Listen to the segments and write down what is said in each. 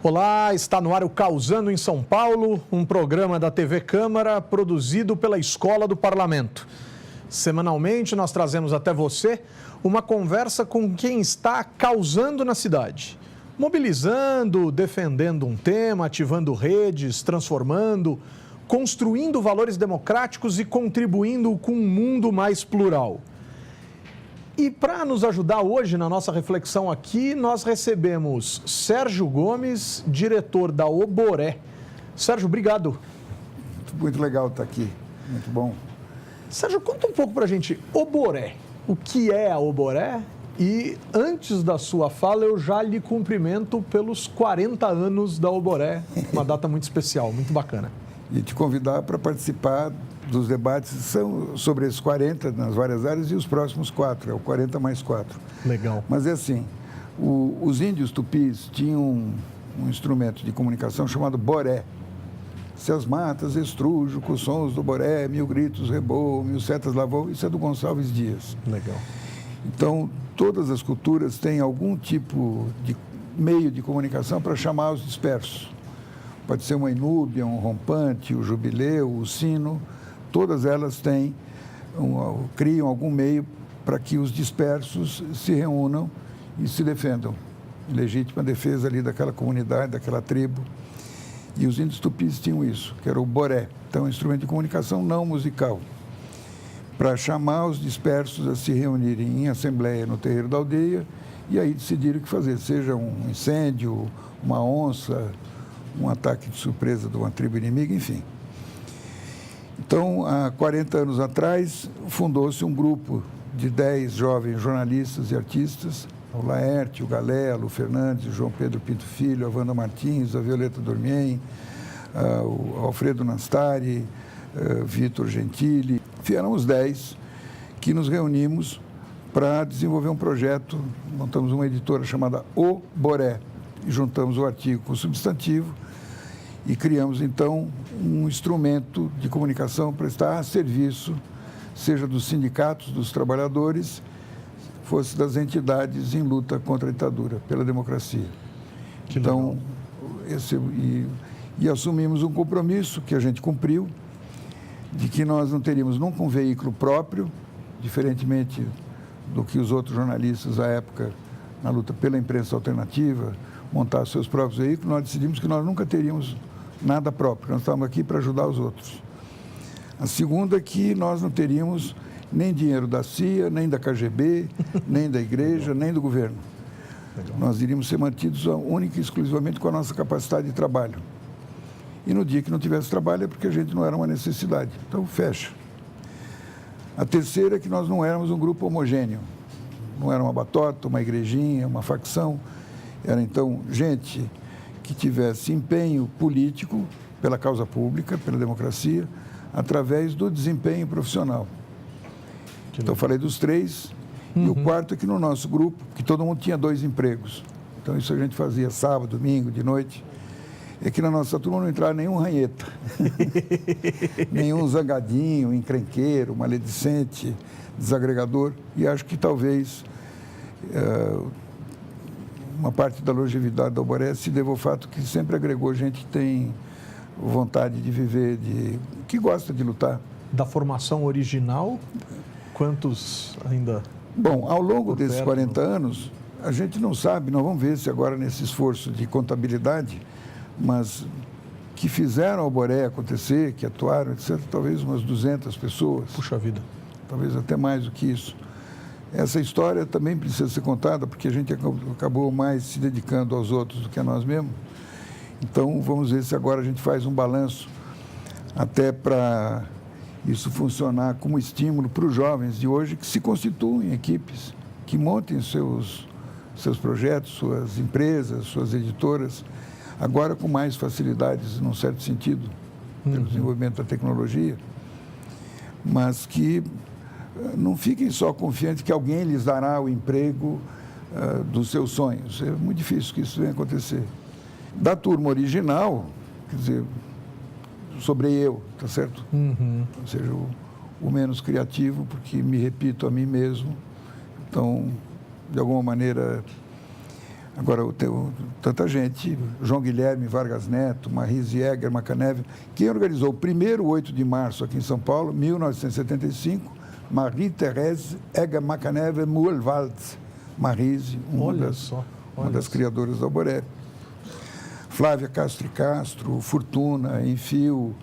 Olá, está no ar o Causando em São Paulo, um programa da TV Câmara produzido pela Escola do Parlamento. Semanalmente nós trazemos até você uma conversa com quem está causando na cidade. Mobilizando, defendendo um tema, ativando redes, transformando, construindo valores democráticos e contribuindo com um mundo mais plural. E para nos ajudar hoje na nossa reflexão aqui, nós recebemos Sérgio Gomes, diretor da Oboré. Sérgio, obrigado. Muito legal estar aqui, muito bom. Sérgio, conta um pouco para a gente, Oboré. O que é a Oboré? E antes da sua fala, eu já lhe cumprimento pelos 40 anos da Oboré, uma data muito especial, muito bacana. E te convidar para participar dos debates são sobre esses 40 nas várias áreas e os próximos 4, é o 40 mais 4. Legal. Mas é assim, os índios tupis tinham um instrumento de comunicação chamado boré. Se as matas estrujo com os sons do boré, mil gritos reboam, mil setas lavou, isso é do Gonçalves Dias. Legal. Então, todas as culturas têm algum tipo de meio de comunicação para chamar os dispersos. Pode ser uma inúbia, um rompante, o jubileu, o sino. Todas elas criam algum meio para que os dispersos se reúnam e se defendam. Em legítima defesa ali daquela comunidade, daquela tribo. E os índios tupis tinham isso, que era o boré. Então, um instrumento de comunicação não musical. Para chamar os dispersos a se reunirem em assembleia no terreiro da aldeia e aí decidir o que fazer, seja um incêndio, uma onça, um ataque de surpresa de uma tribo inimiga, enfim. Então, há 40 anos atrás, fundou-se um grupo de 10 jovens jornalistas e artistas, o Laerte, o Galelo, o Fernandes, o João Pedro Pinto Filho, a Wanda Martins, a Violeta Dormien, o Alfredo Nastari, Vitor Gentili. Éramos 10 que nos reunimos para desenvolver um projeto, montamos uma editora chamada O Boré, e juntamos o artigo com o substantivo, e criamos, então, um instrumento de comunicação para estar a serviço, seja dos sindicatos, dos trabalhadores, fosse das entidades em luta contra a ditadura, pela democracia. Então, assumimos um compromisso que a gente cumpriu, de que nós não teríamos nunca um veículo próprio, diferentemente do que os outros jornalistas à época, na luta pela imprensa alternativa, montar seus próprios veículos, nós decidimos que nós nunca teríamos nada próprio, nós estávamos aqui para ajudar os outros. A segunda é que nós não teríamos nem dinheiro da CIA, nem da KGB, nem da igreja, nem do governo. Legal. Nós iríamos ser mantidos única e exclusivamente com a nossa capacidade de trabalho. E no dia que não tivesse trabalho é porque a gente não era uma necessidade. Então, fecha. A terceira é que nós não éramos um grupo homogêneo. Não era uma batota, uma igrejinha, uma facção. Era, então, gente que tivesse empenho político pela causa pública, pela democracia, através do desempenho profissional. Então, eu falei dos 3. E o quarto é que no nosso grupo, que todo mundo tinha 2 empregos. Então, isso a gente fazia sábado, domingo, de noite. É que na nossa turma não entrava nenhum ranheta, nenhum zangadinho, encrenqueiro, maledicente, desagregador. E acho que talvez uma parte da longevidade da Oboré se deva ao fato que sempre agregou gente que tem vontade de viver, que gosta de lutar. Da formação original, quantos ainda... Bom, ao longo desses 40 anos, a gente não sabe, nós vamos ver se agora nesse esforço de contabilidade, mas que fizeram a Oboré acontecer, que atuaram, etc., talvez umas 200 pessoas. Puxa vida. Talvez até mais do que isso. Essa história também precisa ser contada, porque a gente acabou mais se dedicando aos outros do que a nós mesmos. Então, vamos ver se agora a gente faz um balanço, até para isso funcionar como estímulo para os jovens de hoje que se constituem em equipes, que montem seus projetos, suas empresas, suas editoras, agora com mais facilidades, num certo sentido, pelo desenvolvimento da tecnologia, mas que não fiquem só confiantes que alguém lhes dará o emprego dos seus sonhos. É muito difícil que isso venha acontecer. Da turma original, quer dizer, sobrei eu, tá certo? Ou seja, o menos criativo, porque me repito a mim mesmo. Então, de alguma maneira, Agora, tanta gente, João Guilherme Vargas Neto, Marise Egger Macaneve, quem organizou o primeiro 8 de março aqui em São Paulo, 1975, Marie-Thérèse Egger Macaneve Muhlwald, Marise, uma das criadoras da Alboré. Flávia Castro e Castro, Fortuna, Enfio,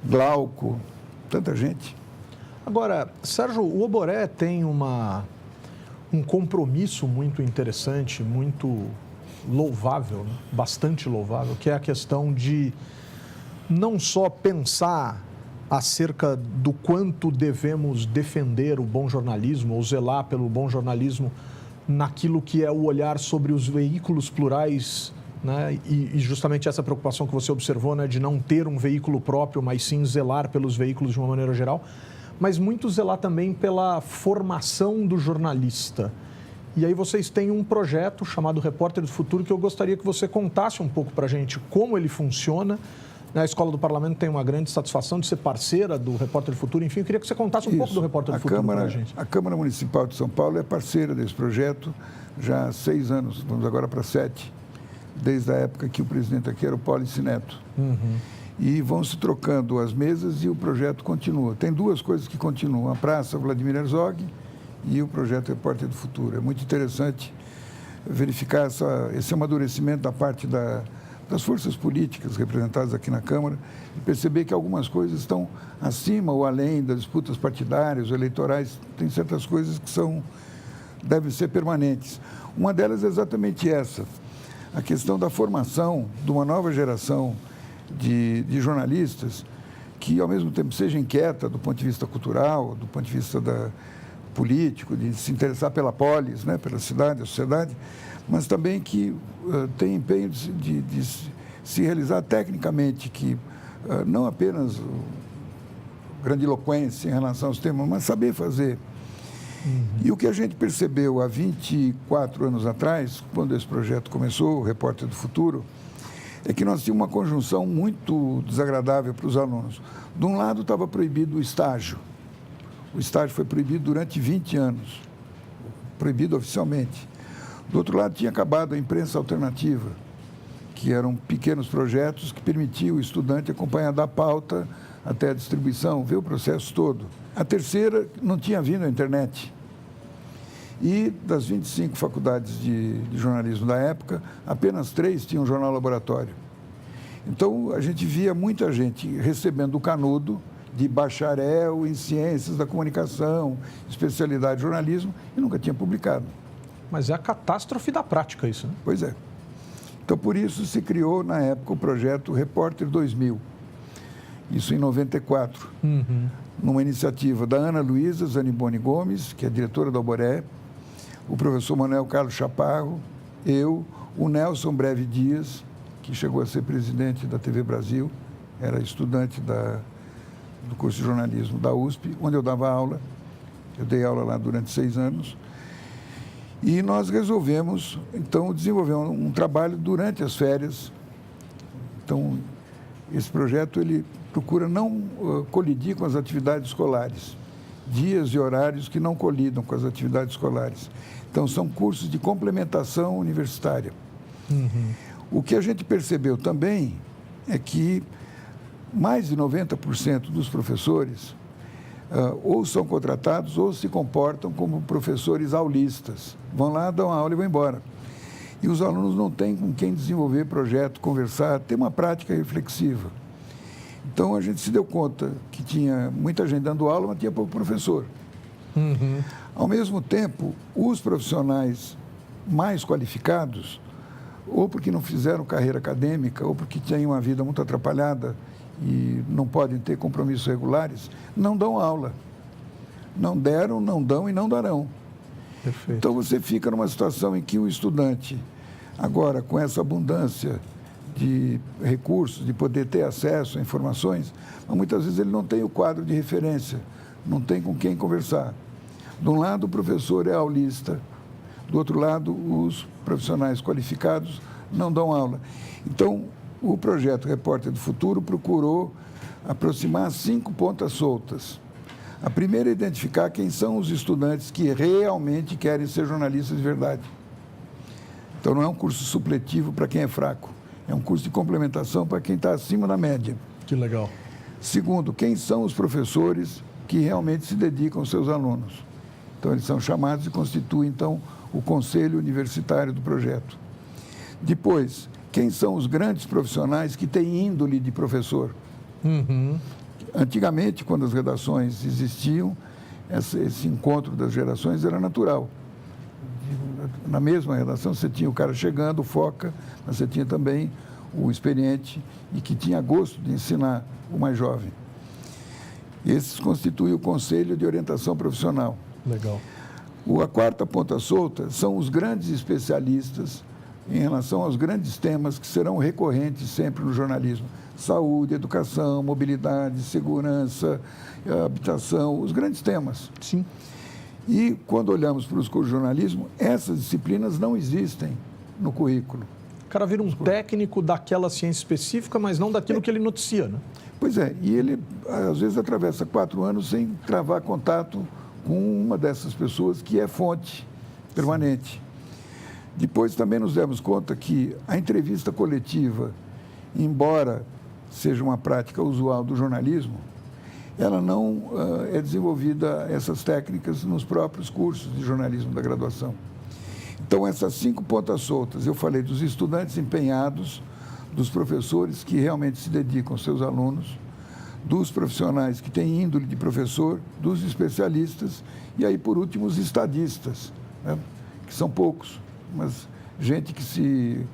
Glauco, tanta gente. Agora, Sérgio, o Alboré tem um compromisso muito interessante, muito louvável, né? Bastante louvável, que é a questão de não só pensar acerca do quanto devemos defender o bom jornalismo ou zelar pelo bom jornalismo naquilo que é o olhar sobre os veículos plurais, né? E justamente essa preocupação que você observou, né? De não ter um veículo próprio, mas sim zelar pelos veículos de uma maneira geral, mas muito zelar também pela formação do jornalista. E aí vocês têm um projeto chamado Repórter do Futuro que eu gostaria que você contasse um pouco para a gente como ele funciona. A Escola do Parlamento tem uma grande satisfação de ser parceira do Repórter do Futuro. Enfim, eu queria que você contasse um pouco do Repórter do Futuro para a gente. A Câmara Municipal de São Paulo é parceira desse projeto já há 6 anos, vamos agora para 7, desde a época que o presidente aqui era o Pólice Neto. E vão se trocando as mesas e o projeto continua. Tem 2 coisas que continuam, a Praça Vladimir Herzog e o projeto Repórter do Futuro. É muito interessante verificar esse amadurecimento da parte das forças políticas representadas aqui na Câmara e perceber que algumas coisas estão acima ou além das disputas partidárias ou eleitorais. Tem certas coisas que devem ser permanentes. Uma delas é exatamente essa, a questão da formação de uma nova geração de jornalistas que, ao mesmo tempo, seja inquieta do ponto de vista cultural, do ponto de vista político, de se interessar pela polis, né, pela cidade, a sociedade, mas também que tem empenho de se realizar tecnicamente, que não apenas grandiloquência em relação aos temas, mas saber fazer. E o que a gente percebeu há 24 anos atrás, quando esse projeto começou, o Repórter do Futuro, é que nós tínhamos uma conjunção muito desagradável para os alunos. De um lado, estava proibido o estágio. O estágio foi proibido durante 20 anos, proibido oficialmente. Do outro lado, tinha acabado a imprensa alternativa, que eram pequenos projetos que permitiam o estudante acompanhar da pauta até a distribuição, ver o processo todo. A terceira, não tinha vindo a internet. E das 25 faculdades de jornalismo da época, apenas 3 tinham jornal laboratório. Então, a gente via muita gente recebendo o canudo de bacharel em ciências da comunicação, especialidade de jornalismo, e nunca tinha publicado. Mas é a catástrofe da prática isso, né? Pois é. Então, por isso se criou, na época, o projeto Repórter 2000. Isso em 94. Numa iniciativa da Ana Luísa Zaniboni Gomes, que é diretora da Alboré, o professor Manuel Carlos Chaparro, eu, o Nelson Breve Dias, que chegou a ser presidente da TV Brasil, era estudante do curso de jornalismo da USP, onde eu dava aula. Eu dei aula lá durante 6 anos. E nós resolvemos, então, desenvolver um trabalho durante as férias. Então, esse projeto, ele procura não colidir com as atividades escolares. Dias e horários que não colidam com as atividades escolares. Então, são cursos de complementação universitária. O que a gente percebeu também é que mais de 90% dos professores ou são contratados ou se comportam como professores aulistas. Vão lá, dão aula e vão embora. E os alunos não têm com quem desenvolver projeto, conversar, ter uma prática reflexiva. Então, a gente se deu conta que tinha muita gente dando aula, mas tinha pouco professor. Ao mesmo tempo, os profissionais mais qualificados, ou porque não fizeram carreira acadêmica, ou porque têm uma vida muito atrapalhada e não podem ter compromissos regulares, não dão aula. Não deram, não dão e não darão. Perfeito. Então, você fica numa situação em que o estudante, agora com essa abundância de recursos, de poder ter acesso a informações, mas muitas vezes ele não tem o quadro de referência, não tem com quem conversar. De um lado, o professor é aulista, do outro lado, os profissionais qualificados não dão aula. Então, o projeto Repórter do Futuro procurou aproximar 5 pontas soltas. A primeira é identificar quem são os estudantes que realmente querem ser jornalistas de verdade. Então, não é um curso supletivo para quem é fraco, é um curso de complementação para quem está acima da média. Que legal. Segundo, quem são os professores que realmente se dedicam aos seus alunos? Então, eles são chamados e constituem, então, o conselho universitário do projeto. Depois, quem são os grandes profissionais que têm índole de professor? Antigamente, quando as redações existiam, esse encontro das gerações era natural. Na mesma redação, você tinha o cara chegando, o foca, mas você tinha também o experiente e que tinha gosto de ensinar o mais jovem. Esses constituem o Conselho de Orientação Profissional. Legal. A quarta ponta solta são os grandes especialistas em relação aos grandes temas que serão recorrentes sempre no jornalismo. Saúde, educação, mobilidade, segurança, habitação, os grandes temas. Sim. E quando olhamos para os cursos de jornalismo, essas disciplinas não existem no currículo. O cara vira um técnico daquela ciência específica, mas não daquilo que ele noticia, né? Pois é, e ele às vezes atravessa 4 anos sem travar contato com uma dessas pessoas que é fonte permanente. Depois também nos demos conta que a entrevista coletiva, embora seja uma prática usual do jornalismo, ela não é desenvolvida, essas técnicas, nos próprios cursos de jornalismo da graduação. Então, essas 5 pontas soltas, eu falei dos estudantes empenhados, dos professores que realmente se dedicam aos seus alunos, dos profissionais que têm índole de professor, dos especialistas e aí, por último, os estadistas, né? Que são poucos, mas gente que se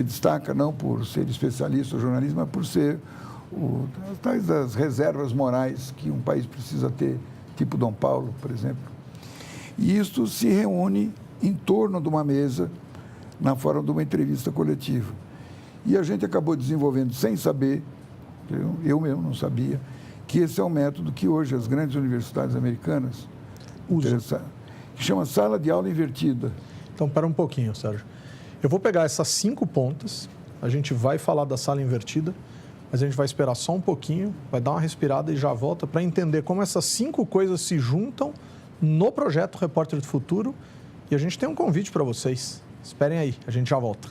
destaca não por ser especialista no jornalismo, mas por ser tais das reservas morais que um país precisa ter, tipo Dom Paulo, por exemplo. E isto se reúne em torno de uma mesa, na forma de uma entrevista coletiva. E a gente acabou desenvolvendo, sem saber, eu mesmo não sabia, que esse é um método que hoje as grandes universidades americanas usam, que chama sala de aula invertida. Então, pera um pouquinho, Sérgio. Eu vou pegar essas 5 pontas, a gente vai falar da sala invertida, mas a gente vai esperar só um pouquinho, vai dar uma respirada e já volta para entender como essas 5 coisas se juntam no projeto Repórter do Futuro. E a gente tem um convite para vocês. Esperem aí, a gente já volta.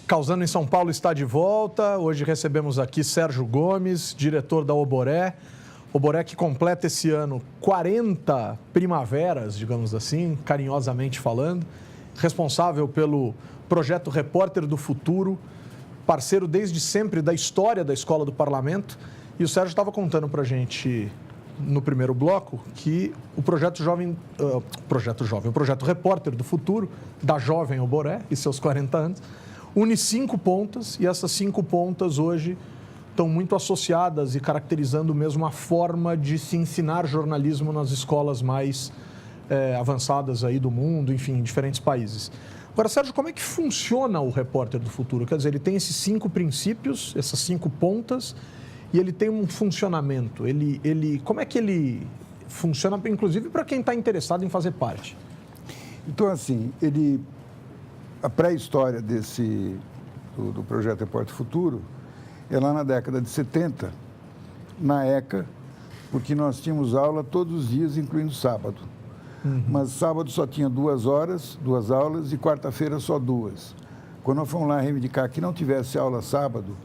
Causando em São Paulo está de volta. Hoje recebemos aqui Sérgio Gomes, diretor da Oboré. Oboré que completa esse ano 40 primaveras, digamos assim, carinhosamente falando. Responsável pelo projeto Repórter do Futuro, parceiro desde sempre da história da Escola do Parlamento. E o Sérgio estava contando para a gente no primeiro bloco que o projeto Repórter do Futuro, da jovem Oboré e seus 40 anos, une 5 pontas, e essas 5 pontas hoje estão muito associadas e caracterizando mesmo a forma de se ensinar jornalismo nas escolas mais avançadas aí do mundo, enfim, em diferentes países. Agora, Sérgio, como é que funciona o Repórter do Futuro? Quer dizer, ele tem esses 5 princípios, essas 5 pontas, e ele tem um funcionamento. Como é que ele funciona, inclusive para quem está interessado em fazer parte? Então, assim, a pré-história do projeto Repórter Futuro é lá na década de 70, na ECA, porque nós tínhamos aula todos os dias, incluindo sábado. Mas sábado só tinha 2 aulas, e quarta-feira só 2. Quando nós fomos lá reivindicar que não tivesse aula sábado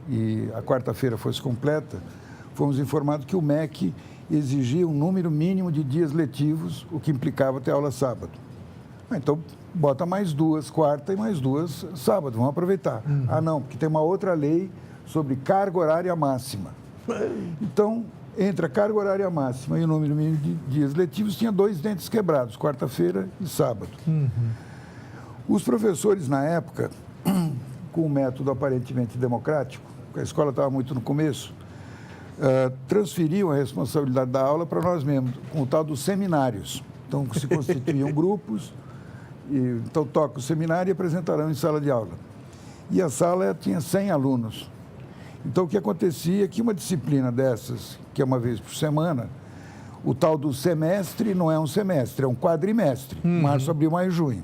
e a quarta-feira fosse completa, fomos informados que o MEC exigia um número mínimo de dias letivos, o que implicava ter aula sábado. Então, bota mais 2 quarta e mais 2 sábado, vamos aproveitar. Ah, não, porque tem uma outra lei sobre carga horária máxima. Então, entre a carga horária máxima e o número mínimo de dias letivos, tinha 2 dentes quebrados, quarta-feira e sábado. Os professores, na época, com um método aparentemente democrático, a escola estava muito no começo, transferiam a responsabilidade da aula para nós mesmos, com o tal dos seminários. Então, se constituíam grupos, então toca o seminário e apresentarão em sala de aula. E a sala tinha 100 alunos. Então, o que acontecia é que uma disciplina dessas, que é uma vez por semana, o tal do semestre não é um semestre, é um quadrimestre, março, abril, maio, junho.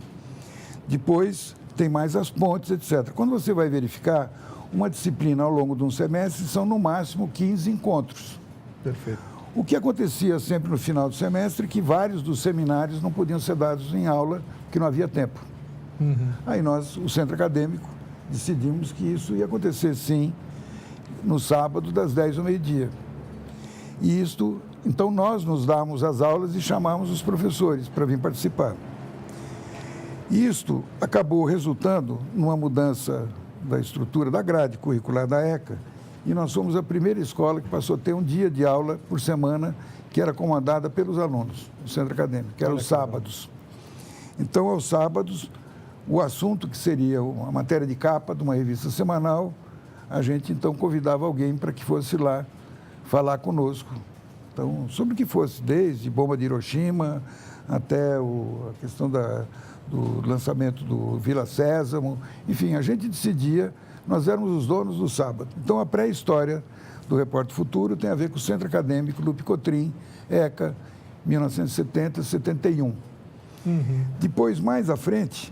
Depois, tem mais as pontes, etc. Quando você vai verificar, uma disciplina ao longo de um semestre são, no máximo, 15 encontros. Perfeito. O que acontecia sempre no final do semestre é que vários dos seminários não podiam ser dados em aula, porque não havia tempo. Aí nós, o centro acadêmico, decidimos que isso ia acontecer sim, no sábado, das 10 ao meio-dia. E isto, então nós nos damos as aulas e chamamos os professores para vir participar. Isto acabou resultando numa mudança da estrutura da grade curricular da ECA, e nós fomos a primeira escola que passou a ter um dia de aula por semana, que era comandada pelos alunos do centro acadêmico, que era os sábados. Então, aos sábados, o assunto que seria uma matéria de capa de uma revista semanal, a gente então convidava alguém para que fosse lá falar conosco. Então, sobre o que fosse, desde bomba de Hiroshima até a questão do lançamento do Vila Sésamo, enfim, a gente decidia, nós éramos os donos do sábado. Então, a pré-história do Repórter Futuro tem a ver com o Centro Acadêmico Lupe Cotrim, ECA, 1970-71. Depois, mais à frente,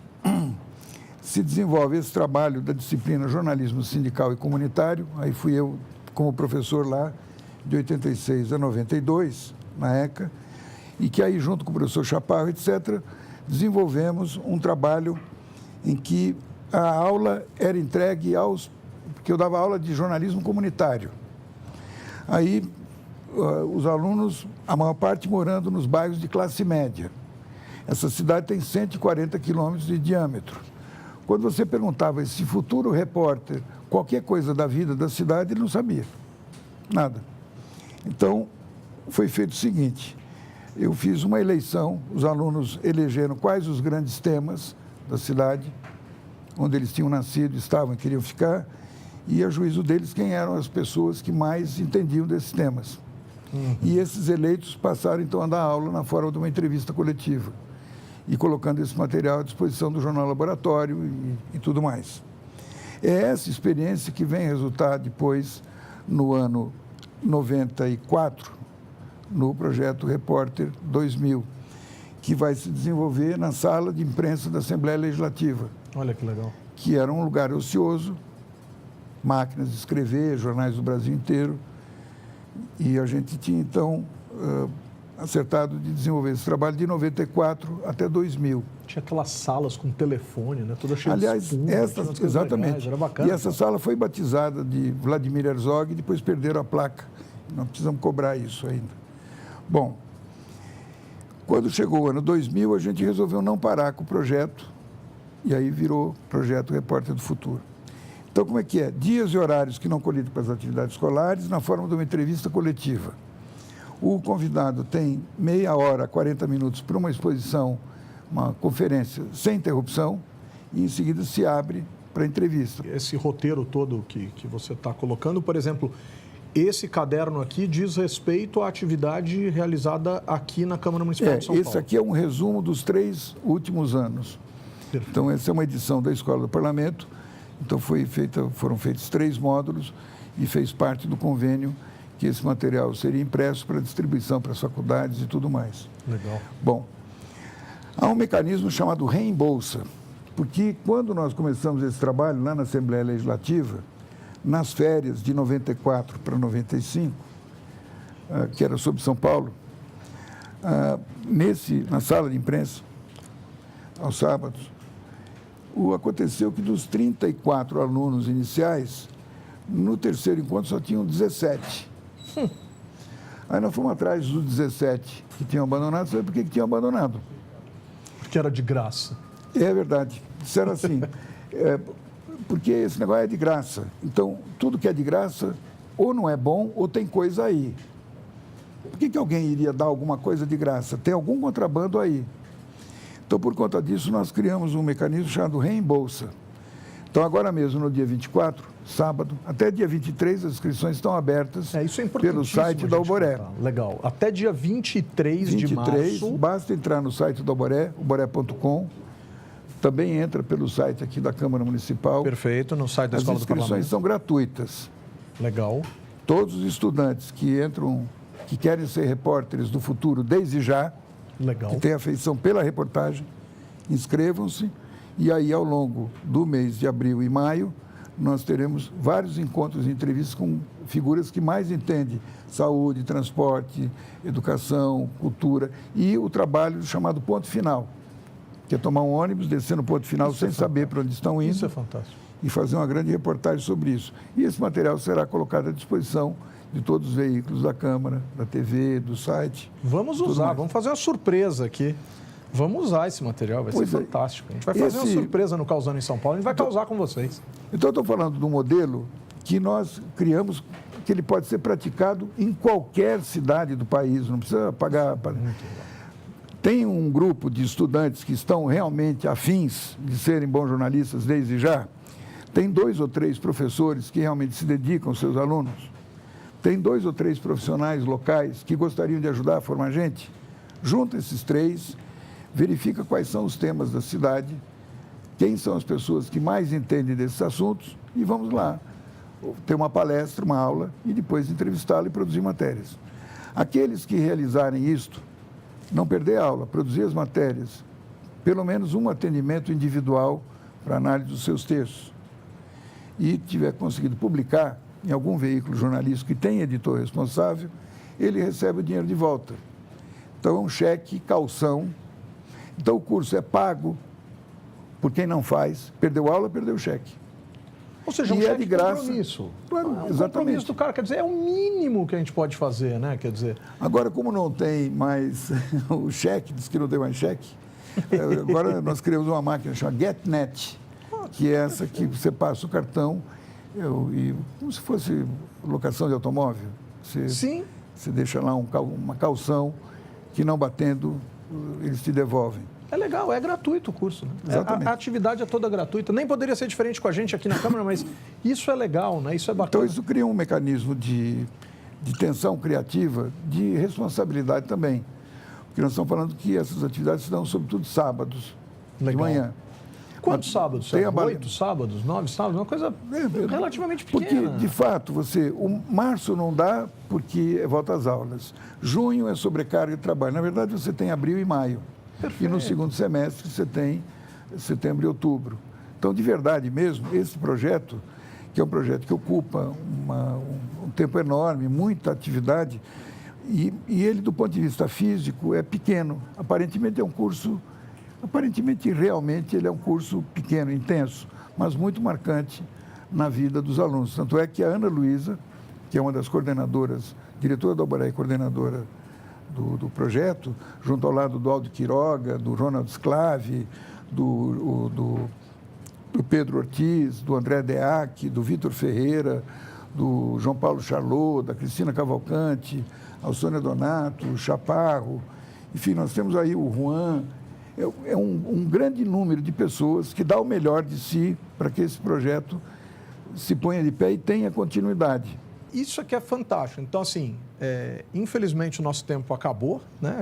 se desenvolve esse trabalho da disciplina Jornalismo Sindical e Comunitário, aí fui eu como professor lá, de 86 a 92, na ECA, e que aí, junto com o professor Chaparro, etc., desenvolvemos um trabalho em que a aula era entregue porque eu dava aula de jornalismo comunitário. Aí, os alunos, a maior parte morando nos bairros de classe média. Essa cidade tem 140 quilômetros de diâmetro. Quando você perguntava esse futuro repórter qualquer coisa da vida da cidade, ele não sabia nada. Então, foi feito o seguinte, eu fiz uma eleição, os alunos elegeram quais os grandes temas da cidade, onde eles tinham nascido, estavam e queriam ficar, e a juízo deles quem eram as pessoas que mais entendiam desses temas. E esses eleitos passaram então a dar aula na forma de uma entrevista coletiva, e colocando esse material à disposição do Jornal Laboratório e tudo mais. É essa experiência que vem resultar depois, no ano 94, no projeto Repórter 2000, que vai se desenvolver na sala de imprensa da Assembleia Legislativa. Olha que legal. Que era um lugar ocioso, máquinas de escrever, jornais do Brasil inteiro, e a gente tinha então acertado de desenvolver esse trabalho de 94 até 2000. Tinha aquelas salas com telefone, né? Toda cheia Aliás, de espuma, exatamente. Legais, era bacana. E essa sala foi batizada de Vladimir Herzog e depois perderam a placa. Não precisamos cobrar isso ainda. Bom, quando chegou o ano 2000, a gente resolveu não parar com o projeto e aí virou Projeto Repórter do Futuro. Então, como é que é? Dias e horários que não colidem com as atividades escolares na forma de uma entrevista coletiva. O convidado tem meia hora, 40 minutos para uma exposição, uma conferência sem interrupção e em seguida se abre para entrevista. Esse roteiro todo que você está colocando, por exemplo, esse caderno aqui diz respeito à atividade realizada aqui na Câmara Municipal de São Paulo. Esse aqui é um resumo dos 3 últimos anos. Perfeito. Então, essa é uma edição da Escola do Parlamento. Então, foram feitos 3 módulos e fez parte do convênio que esse material seria impresso para distribuição para as faculdades e tudo mais. Legal. Bom, há um mecanismo chamado reembolsa, porque quando nós começamos esse trabalho lá na Assembleia Legislativa, nas férias de 94 para 95, que era sobre São Paulo, na sala de imprensa, aos sábados, aconteceu que dos 34 alunos iniciais, no terceiro encontro só tinham 17. Aí nós fomos atrás dos 17 que tinham abandonado, sabe por que tinham abandonado? Porque era de graça. É verdade. Disseram assim, porque esse negócio é de graça. Então, tudo que é de graça, ou não é bom, ou tem coisa aí. Por que alguém iria dar alguma coisa de graça? Tem algum contrabando aí. Então, por conta disso, nós criamos um mecanismo chamado Reembolsa. Então, agora mesmo, no dia 24, sábado, até dia 23, as inscrições estão abertas pelo site da Alboré. Legal. Até dia 23 de março. Basta entrar no site da Alboré, alboré.com. Também entra pelo site aqui da Câmara Municipal. Perfeito, no site da Escola do Parlamento. As inscrições são gratuitas. Legal. Todos os estudantes que entram, que querem ser repórteres do futuro desde já, legal, que têm afeição pela reportagem, inscrevam-se. E aí, ao longo do mês de abril e maio, nós teremos vários encontros e entrevistas com figuras que mais entendem saúde, transporte, educação, cultura e o trabalho chamado ponto final, que é tomar um ônibus, descer no ponto final sem saber para onde estão indo. Isso é fantástico. E fazer uma grande reportagem sobre isso. E esse material será colocado à disposição de todos os veículos da Câmara, da TV, do site. Vamos usar, vamos fazer uma surpresa aqui. Vamos usar esse material, vai ser fantástico. A gente vai fazer uma surpresa no Causando em São Paulo, a gente vai causar com vocês. Então, eu estou falando de um modelo que nós criamos, que ele pode ser praticado em qualquer cidade do país, não precisa pagar. Tem um grupo de estudantes que estão realmente afins de serem bons jornalistas desde já. Tem 2 ou 3 professores que realmente se dedicam aos seus alunos. Tem 2 ou 3 profissionais locais que gostariam de ajudar a formar gente. Junta esses 3, verifica quais são os temas da cidade, quem são as pessoas que mais entendem desses assuntos e vamos lá ter uma palestra, uma aula e depois entrevistá-lo e produzir matérias. Aqueles que realizarem isto, não perder a aula, produzir as matérias, pelo menos um atendimento individual para análise dos seus textos e tiver conseguido publicar em algum veículo jornalístico que tem editor responsável, ele recebe o dinheiro de volta. Então, é um cheque caução. Então, o curso é pago por quem não faz. Perdeu aula, perdeu o cheque. Ou seja, um cheque de graça. Compromisso. Claro, exatamente. O compromisso do cara, quer dizer, é o mínimo que a gente pode fazer, né? Quer dizer... Agora, como não tem mais o cheque, diz que não tem mais cheque, agora nós criamos uma máquina chamada GetNet, que é essa que você passa o cartão, e como se fosse locação de automóvel. Sim. Você deixa lá uma caução que não batendo, eles te devolvem. É legal, é gratuito o curso. Né? Exatamente. A atividade é toda gratuita. Nem poderia ser diferente com a gente aqui na Câmara, mas isso é legal, né? Isso é bacana. Então, isso cria um mecanismo de tensão criativa, de responsabilidade também. Porque nós estamos falando que essas atividades se dão sobretudo sábados, de manhã. Quantos sábados? Tem 8 sábados, 9 sábados? Uma coisa relativamente pequena. Porque, de fato, o março não dá porque volta às aulas. Junho é sobrecarga de trabalho. Na verdade, você tem abril e maio. Perfeito. E no segundo semestre você tem setembro e outubro. Então, de verdade mesmo, esse projeto, que é um projeto que ocupa um tempo enorme, muita atividade, e ele, do ponto de vista físico, é pequeno. Aparentemente é um curso... Aparentemente, realmente, ele é um curso pequeno, intenso, mas muito marcante na vida dos alunos. Tanto é que a Ana Luísa, que é uma das coordenadoras, diretora da Alboré e coordenadora do projeto, junto ao lado do Aldo Quiroga, do Ronald Sclave, do Pedro Ortiz, do André Deac, do Vitor Ferreira, do João Paulo Charlot, da Cristina Cavalcante, Alsônia Donato, o Chaparro, enfim, nós temos aí o Juan. É um grande número de pessoas que dá o melhor de si para que esse projeto se ponha de pé e tenha continuidade. Isso aqui é fantástico. Então, assim, infelizmente o nosso tempo acabou, né?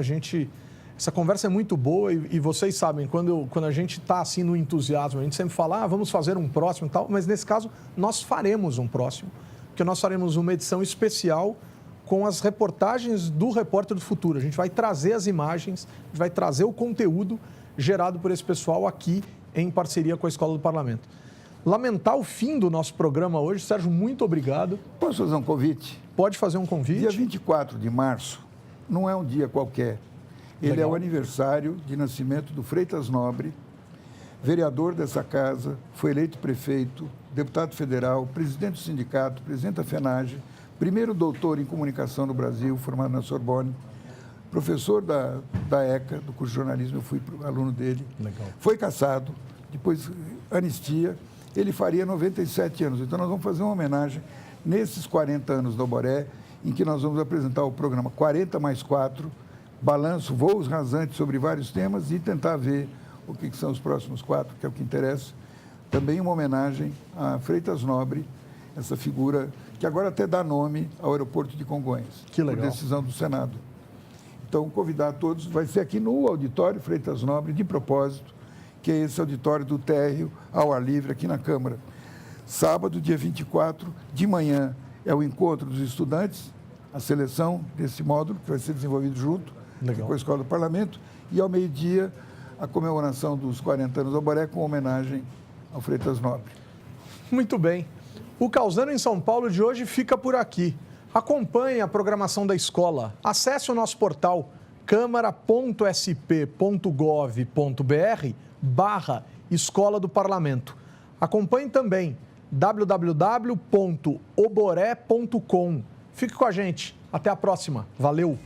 Essa conversa é muito boa e vocês sabem, quando a gente está assim no entusiasmo, a gente sempre fala, vamos fazer um próximo e tal, mas nesse caso nós faremos um próximo, porque nós faremos uma edição especial com as reportagens do Repórter do Futuro. A gente vai trazer as imagens, a gente vai trazer o conteúdo gerado por esse pessoal aqui em parceria com a Escola do Parlamento. Lamentar o fim do nosso programa hoje. Sérgio, muito obrigado. Posso fazer um convite? Pode fazer um convite. Dia 24 de março não é um dia qualquer. Ele Legal. É o aniversário de nascimento do Freitas Nobre, vereador dessa casa, foi eleito prefeito, deputado federal, presidente do sindicato, presidente da FENAGE, primeiro doutor em comunicação no Brasil, formado na Sorbonne, professor da ECA, do curso de jornalismo, eu fui aluno dele. Legal. Foi cassado, depois anistia, ele faria 97 anos. Então, nós vamos fazer uma homenagem nesses 40 anos do Alboré, em que nós vamos apresentar o programa 40 mais 4, balanço, voos rasantes sobre vários temas e tentar ver o que são os próximos 4, que é o que interessa. Também uma homenagem a Freitas Nobre, essa figura que agora até dá nome ao aeroporto de Congonhas. Que legal. Por decisão do Senado. Então, convidar a todos, vai ser aqui no auditório Freitas Nobre, de propósito, que é esse auditório do térreo, ao ar livre, aqui na Câmara. Sábado, dia 24, de manhã, é o encontro dos estudantes, a seleção desse módulo, que vai ser desenvolvido junto com a Escola do Parlamento, e ao meio-dia, a comemoração dos 40 anos do Alboré, com homenagem ao Freitas Nobre. Muito bem. O Causando em São Paulo de hoje fica por aqui. Acompanhe a programação da escola. Acesse o nosso portal câmara.sp.gov.br/Escola do Parlamento. Acompanhe também www.oboré.com. Fique com a gente. Até a próxima. Valeu!